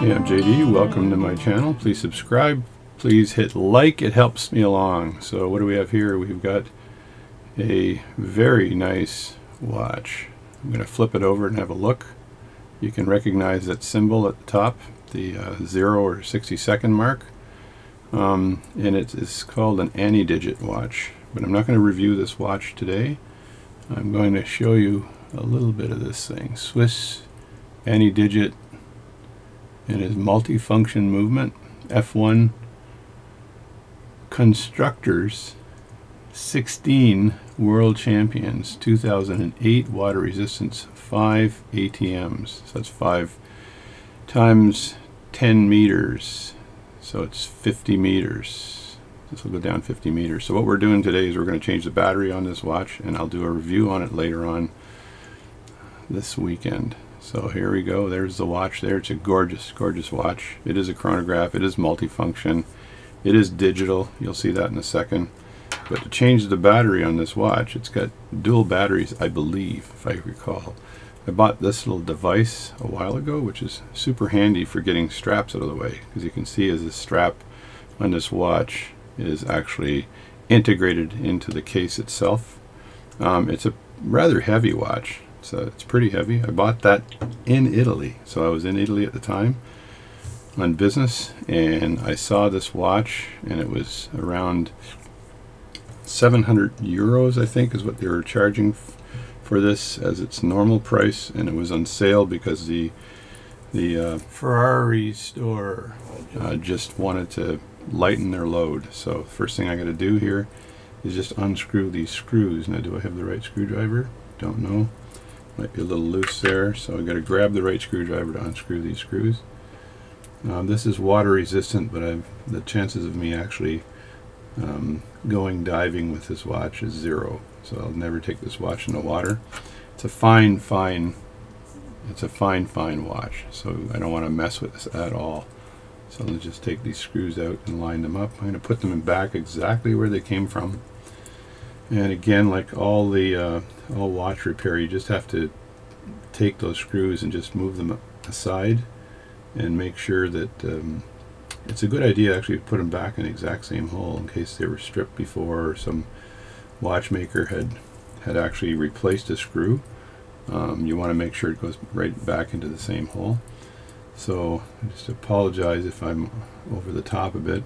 Hey, I'm JD. Welcome to my channel. Please subscribe. Please hit like. It helps me along. So what do we have here? We've got a very nice watch. I'm going to flip it over and have a look. You can recognize that symbol at the top, the 0 or 60-second mark. And it is called an any-digit watch. But I'm not going to review this watch today. I'm going to show you a little bit of this thing. Swiss any-digit. It is multifunction movement. F1 constructors, 16 world champions, 2008 water resistance, 5 ATMs. So that's 5 times 10 meters. So it's 50 meters. This will go down 50 meters. So what we're doing today is we're going to change the battery on this watch, and I'll do a review on it later on this weekend. So here we go. There's the watch there. It's a gorgeous, gorgeous watch. It is a chronograph. It is multifunction. It is digital. You'll see that in a second. But to change the battery on this watch, it's got dual batteries, I believe, if I recall. I bought this little device a while ago, which is super handy for getting straps out of the way. Because you can see as the strap on this watch is actually integrated into the case itself. It's a rather heavy watch. So it's pretty heavy. I bought that in Italy. So I was in Italy at the time on business, and I saw this watch, and it was around 700 euros, I think, is what they were charging for this as its normal price, and it was on sale because the Ferrari store just wanted to lighten their load. So first thing I got to do here is just unscrew these screws. Now, do I have the right screwdriver? Don't know. Might be a little loose there, so I've got to grab the right screwdriver to unscrew these screws. This is water resistant, but the chances of me actually going diving with this watch is 0. So I'll never take this watch in the water. It's a fine watch, so I don't want to mess with this at all. So let's just take these screws out and line them up. I'm going to put them back exactly where they came from. And again, like all watch repair, you just have to take those screws and just move them aside and make sure that it's a good idea actually to put them back in the exact same hole in case they were stripped before, or some watchmaker had actually replaced a screw. You want to make sure it goes right back into the same hole. So I just apologize if I'm over the top a bit.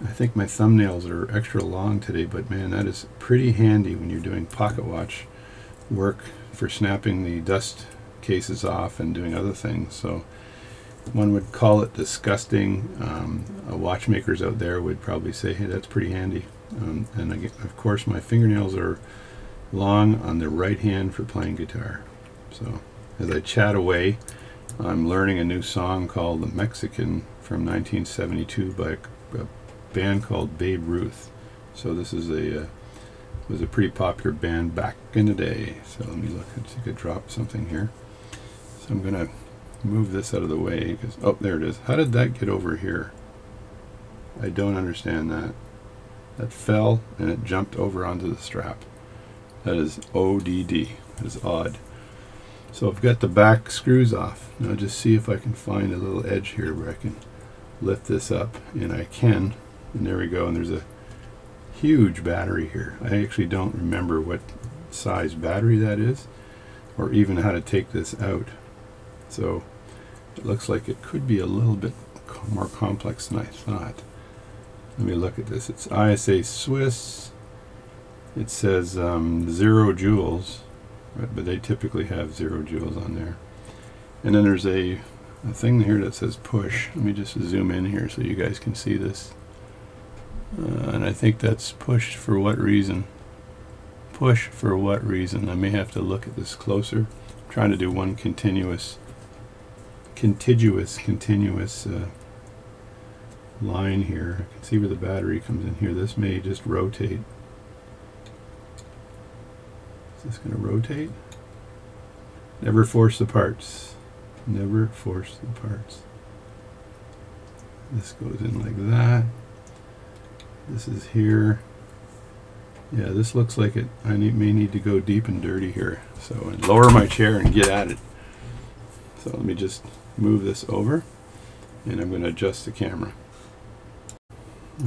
I think my thumbnails are extra long today, but man, that is pretty handy when you're doing pocket watch work for snapping the dust cases off and doing other things. So one would call it disgusting. Watchmakers out there would probably say, hey, that's pretty handy. And again, of course, my fingernails are long on the right hand for playing guitar. So as I chat away, I'm learning a new song called The Mexican from 1972 by a band called Babe Ruth. So this is was a pretty popular band back in the day. So let me look and see if I could drop something here. So I'm gonna move this out of the way because, oh, there it is. How did that get over here? I don't understand that. That fell and it jumped over onto the strap. That is ODD. That is odd. So I've got the back screws off. Now just see if I can find a little edge here where I can lift this up, and I can. And there we go, and there's a huge battery here. I actually don't remember what size battery that is, or even how to take this out. So it looks like it could be a little bit more complex than I thought. Let me look at this. It's ISA Swiss. It says 0 joules, right, but they typically have 0 joules on there. And then there's a thing here that says push. Let me just zoom in here so you guys can see this. And I think that's pushed for what reason? Push for what reason? I may have to look at this closer. I'm trying to do one contiguous line here. I can see where the battery comes in here. This may just rotate. Is this going to rotate? Never force the parts. Never force the parts. This goes in like that. This is here. Yeah, this looks like it. I may need to go deep and dirty here. So lower my chair and get at it. So let me just move this over. and I'm going to adjust the camera.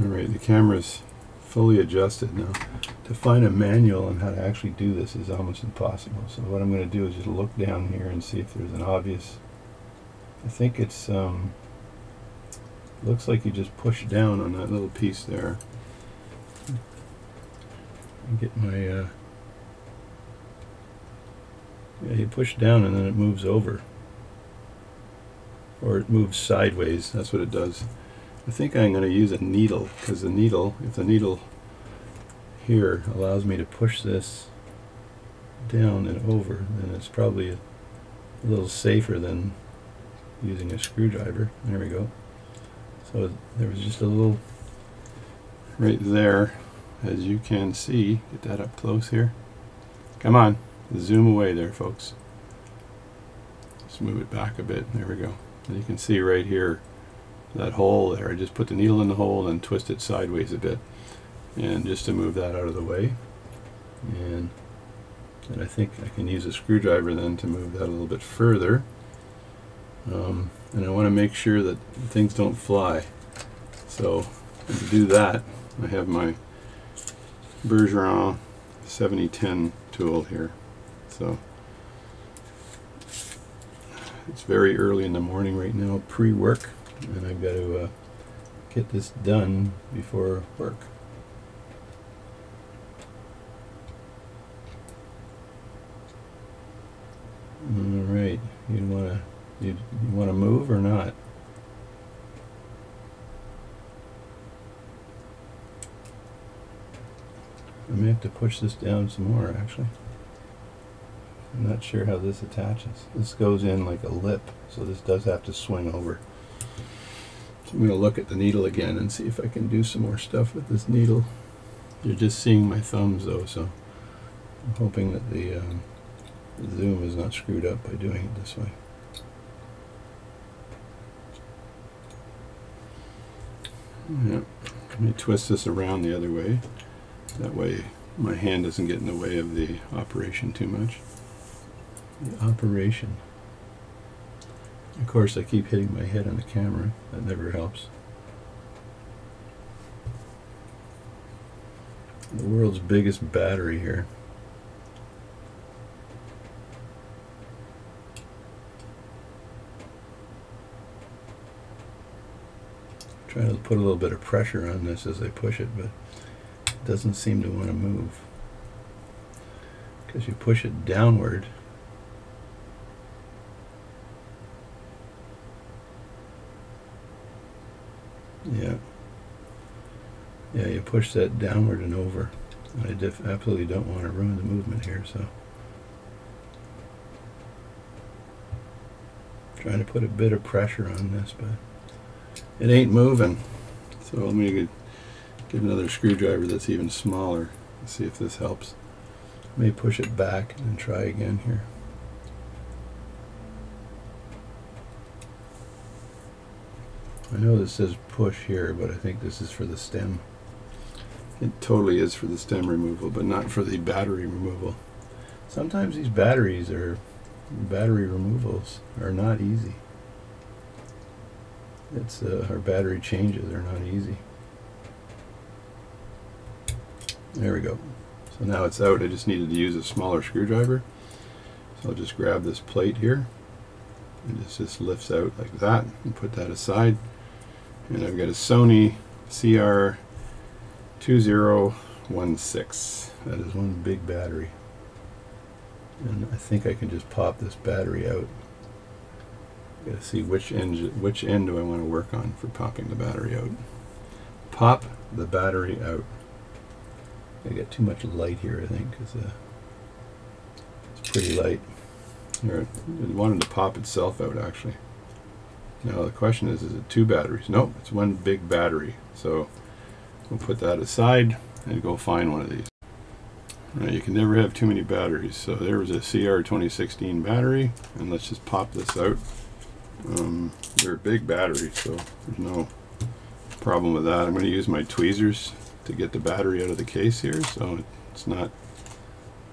Alright, the camera's fully adjusted now. To find a manual on how to actually do this is almost impossible. So what I'm going to do is just look down here and see if there's an obvious... I think it's... looks like you just push down on that little piece there. And get my... yeah, you push down and then it moves over. Or it moves sideways, that's what it does. I think I'm going to use a needle, because the needle, if the needle here allows me to push this down and over, then it's probably a little safer than using a screwdriver. There we go. So there was just a little right there, as you can see. Get that up close here. Come on, zoom away there, folks. Let's move it back a bit. There we go. And you can see right here that hole there. I just put the needle in the hole and twist it sideways a bit, and just to move that out of the way. And I think I can use a screwdriver then to move that a little bit further. And I want to make sure that things don't fly. So to do that, I have my Bergeron 7010 tool here. So it's very early in the morning right now, pre-work, and I've got to get this done before work. All right, you want to move or not? I may have to push this down some more, actually. I'm not sure how this attaches. This goes in like a lip, so this does have to swing over. So I'm going to look at the needle again and see if I can do some more stuff with this needle. You're just seeing my thumbs though, so I'm hoping that the zoom is not screwed up by doing it this way. Yeah. Let me twist this around the other way. That way my hand doesn't get in the way of the operation too much. The operation. Of course, I keep hitting my head on the camera. That never helps. The world's biggest battery here. Trying to put a little bit of pressure on this as I push it, but it doesn't seem to want to move. Because you push it downward, yeah, you push that downward and over. I absolutely don't want to ruin the movement here, so trying to put a bit of pressure on this, but it ain't moving. So let me get another screwdriver that's even smaller and see if this helps. I may push it back and try again here. I know this says push here, but I think this is for the stem. It totally is for the stem removal, but not for the battery removal. Sometimes these battery removals are not easy. It's our battery changes are not easy. There we go. So now it's out. I just needed to use a smaller screwdriver. So I'll just grab this plate here, and it just lifts out like that, and put that aside. And I've got a Sony CR2016. That is one big battery. And I think I can just pop this battery out. Got to see which end do I want to work on for popping the battery out. Pop the battery out. I got too much light here, I think, because it's pretty light. Here, it wanted to pop itself out, actually. Now the question is it two batteries? Nope, it's one big battery. So we'll put that aside and go find one of these. Now, you can never have too many batteries. So there was a CR2016 battery, and let's just pop this out. They're a big battery, so there's no problem with that. I'm going to use my tweezers to get the battery out of the case here, so it's not,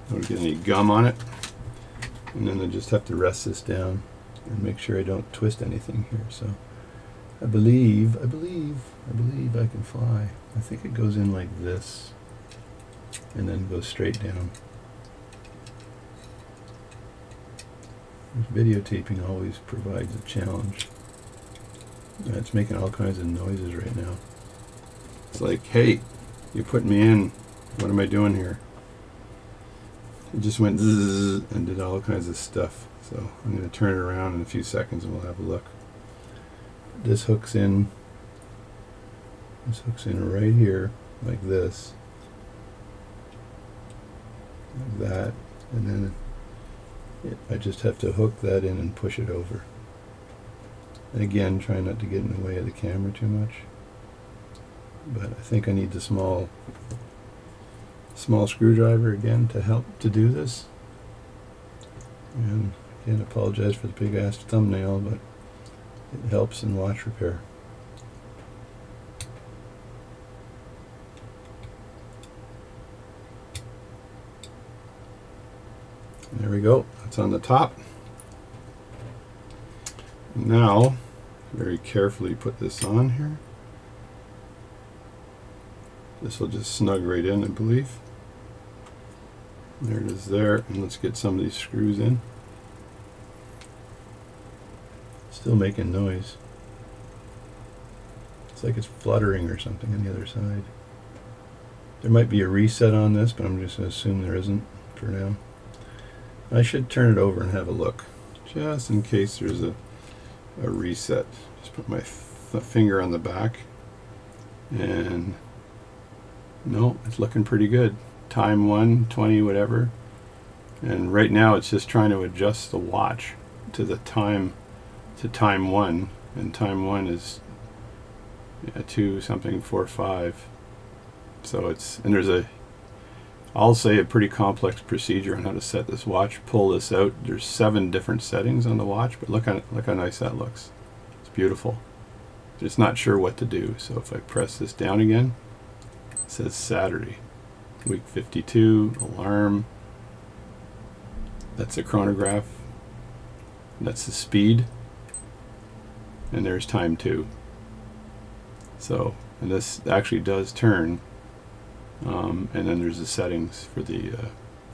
I don't get any gum on it. And then I just have to rest this down and make sure I don't twist anything here. So I believe I can fly. I think it goes in like this and then goes straight down. Videotaping always provides a challenge. Yeah, it's making all kinds of noises right now. It's like, hey, you put me in. What am I doing here? It just went zzz and did all kinds of stuff. So I'm going to turn it around in a few seconds and we'll have a look. This hooks in. This hooks in right here, like this, like that, and then I just have to hook that in and push it over. And again, try not to get in the way of the camera too much. But I think I need the small screwdriver again to help to do this. And again, apologize for the big ass thumbnail, but it helps in watch repair. There we go, that's on the top. Now, very carefully put this on here. This will just snug right in, I believe. There it is there, and let's get some of these screws in. Still making noise. It's like it's fluttering or something on the other side. There might be a reset on this, but I'm just going to assume there isn't for now. I should turn it over and have a look, just in case there's a reset. Just put my finger on the back, and no, it's looking pretty good. Time 1, 20, whatever. And right now it's just trying to adjust the watch to the time, to time 1, and time 1 is 2 something 45. So it's, and there's a, I'll say a pretty complex procedure on how to set this watch. Pull this out. There's 7 different settings on the watch, but look how nice that looks. It's beautiful. Just not sure what to do. So if I press this down again, it says Saturday, week 52, alarm. That's the chronograph. That's the speed. And there's time 2. So, and this actually does turn. And then there's the settings for the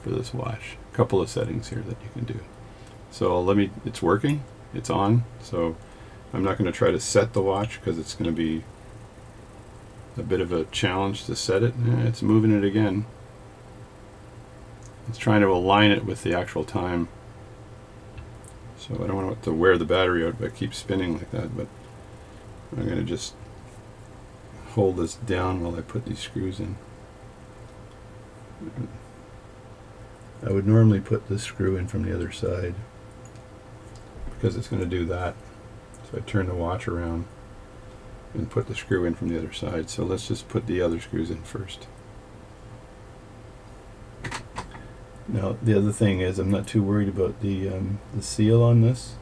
for this watch. A couple of settings here that you can do. So it's working, it's on. So I'm not going to try to set the watch because it's going to be a bit of a challenge to set it. It's moving it again. It's trying to align it with the actual time. So I don't want to wear the battery out, but it keeps spinning like that. But I'm going to just hold this down while I put these screws in. I would normally put this screw in from the other side because it's going to do that. So I turn the watch around and put the screw in from the other side. So let's just put the other screws in first. Now the other thing is I'm not too worried about the seal on this.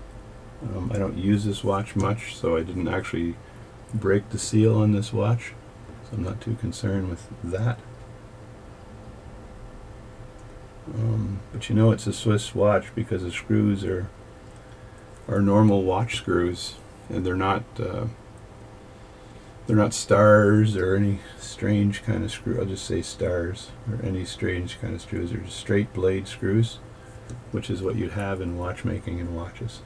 I don't use this watch much, so I didn't actually break the seal on this watch. So I'm not too concerned with that. But you know it's a Swiss watch because the screws are normal watch screws, and they're not stars or any strange kind of screw. I'll just say stars or any strange kind of screws. They're just straight blade screws, which is what you'd have in watchmaking and watches.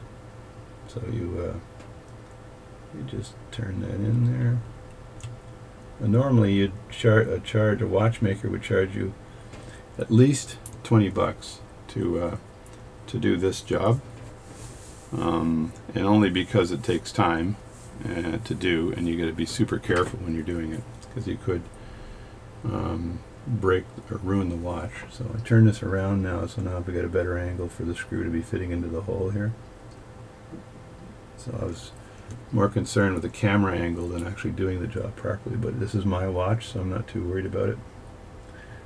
So you just turn that in there. And normally you'd charge a watchmaker would charge you at least $20 to do this job, and only because it takes time to do, and you got to be super careful when you're doing it because you could break or ruin the watch. So I turn this around now, so now I've got a better angle for the screw to be fitting into the hole here. So I was more concerned with the camera angle than actually doing the job properly, but this is my watch, so I'm not too worried about it.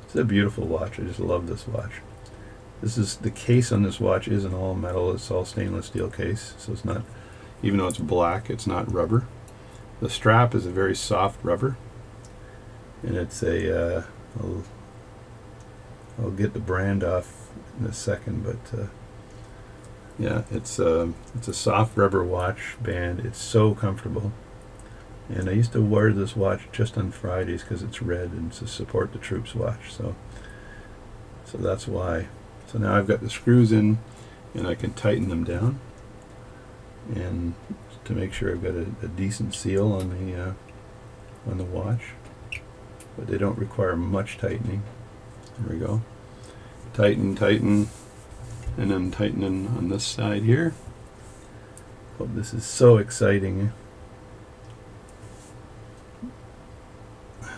It's a beautiful watch. I just love this watch. This is the case on this watch isn't all metal, it's all stainless steel case, so it's not, even though it's black, it's not rubber. The strap is a very soft rubber, and it's a I'll get the brand off in a second, but yeah, it's a soft rubber watch band. It's so comfortable. And I used to wear this watch just on Fridays because it's red and it's a support the troops watch. So that's why. So now I've got the screws in, and I can tighten them down, and to make sure I've got a decent seal on the watch. But they don't require much tightening. There we go. Tighten, tighten, and I'm tightening on this side here. Oh, this is so exciting.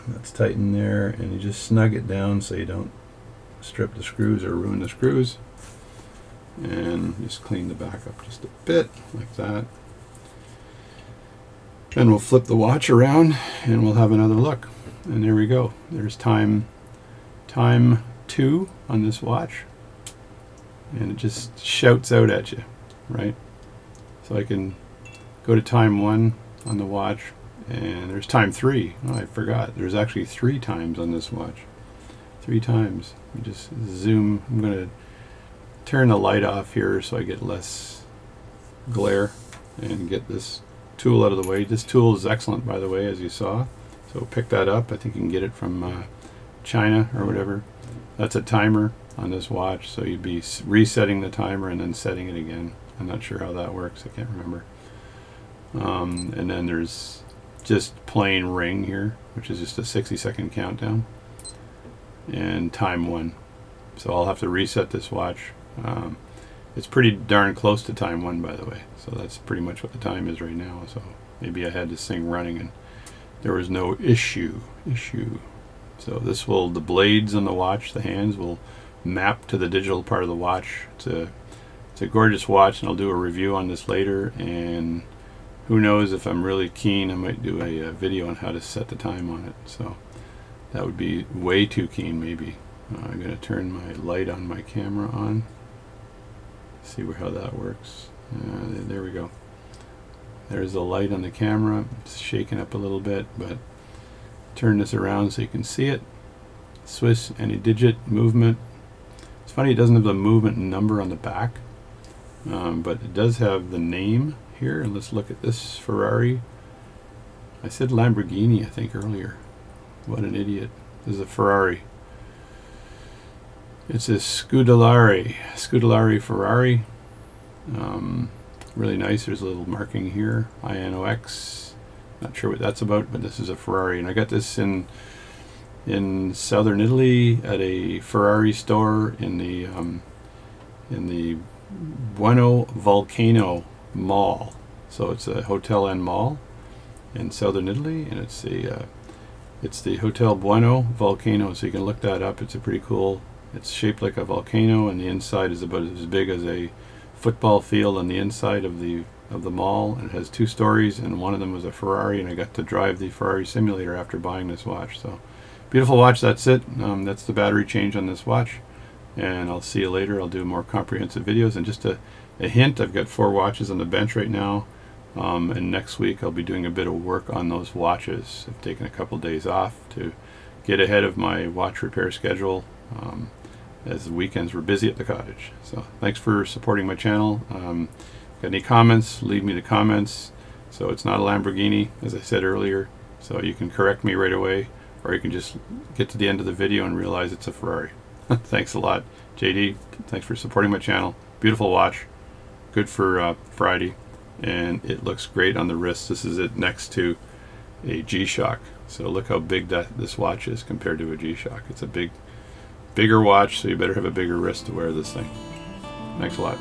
That's tightened there, and you just snug it down so you don't strip the screws or ruin the screws. And just clean the back up just a bit, like that. Then we'll flip the watch around and we'll have another look. And there we go. There's time 2 on this watch. And it just shouts out at you, right? So I can go to time 1 on the watch, and there's time 3. Oh, I forgot. There's actually 3 times on this watch. 3 times. You just zoom. I'm going to turn the light off here so I get less glare and get this tool out of the way. This tool is excellent, by the way, as you saw. So pick that up. I think you can get it from China or whatever. That's a timer on this watch, so you'd be resetting the timer and then setting it again. I'm not sure how that works. I can't remember. And then there's just plain ring here, which is just a 60-second countdown, and time 1. So I'll have to reset this watch. It's pretty darn close to time 1, by the way. So that's pretty much what the time is right now. So maybe I had this thing running and there was no issue. So this will, the blades on the watch, the hands, will map to the digital part of the watch. It's a gorgeous watch, and I'll do a review on this later. And who knows, if I'm really keen, I might do a video on how to set the time on it. So that would be way too keen, maybe. I'm going to turn my light on my camera on. See how that works. There we go. There's the light on the camera. It's shaking up a little bit, but turn this around so you can see it. Swiss any digit movement. It's funny it doesn't have the movement number on the back, but it does have the name here. And let's look at this Ferrari. I said Lamborghini, I think, earlier. What an idiot. This is a Ferrari. It's a Scudellaria Ferrari. Really nice. There's a little marking here, INOX. Not sure what that's about, but this is a Ferrari, and I got this in southern Italy at a Ferrari store in the Bueno Volcano Mall. So it's a hotel and mall in southern Italy, and it's the Hotel Bueno Volcano. So you can look that up. It's a pretty cool. It's shaped like a volcano, and the inside is about as big as a football field on the inside of the mall. And it has 2 stories, and one of them was a Ferrari, and I got to drive the Ferrari simulator after buying this watch. So beautiful watch. That's it. That's the battery change on this watch, and I'll see you later. I'll do more comprehensive videos. And just a hint, I've got 4 watches on the bench right now, and next week I'll be doing a bit of work on those watches. I've taken a couple days off to get ahead of my watch repair schedule, as the weekends were busy at the cottage. So thanks for supporting my channel. Got any comments, leave me the comments. So it's not a Lamborghini, as I said earlier, so you can correct me right away, or you can just get to the end of the video and realize it's a Ferrari. Thanks a lot, JD. Thanks for supporting my channel. Beautiful watch, good for Friday, and it looks great on the wrist. This is it next to a G-Shock. So look how big this watch is compared to a G-Shock. It's a bigger watch, so you better have a bigger wrist to wear this thing. Thanks a lot.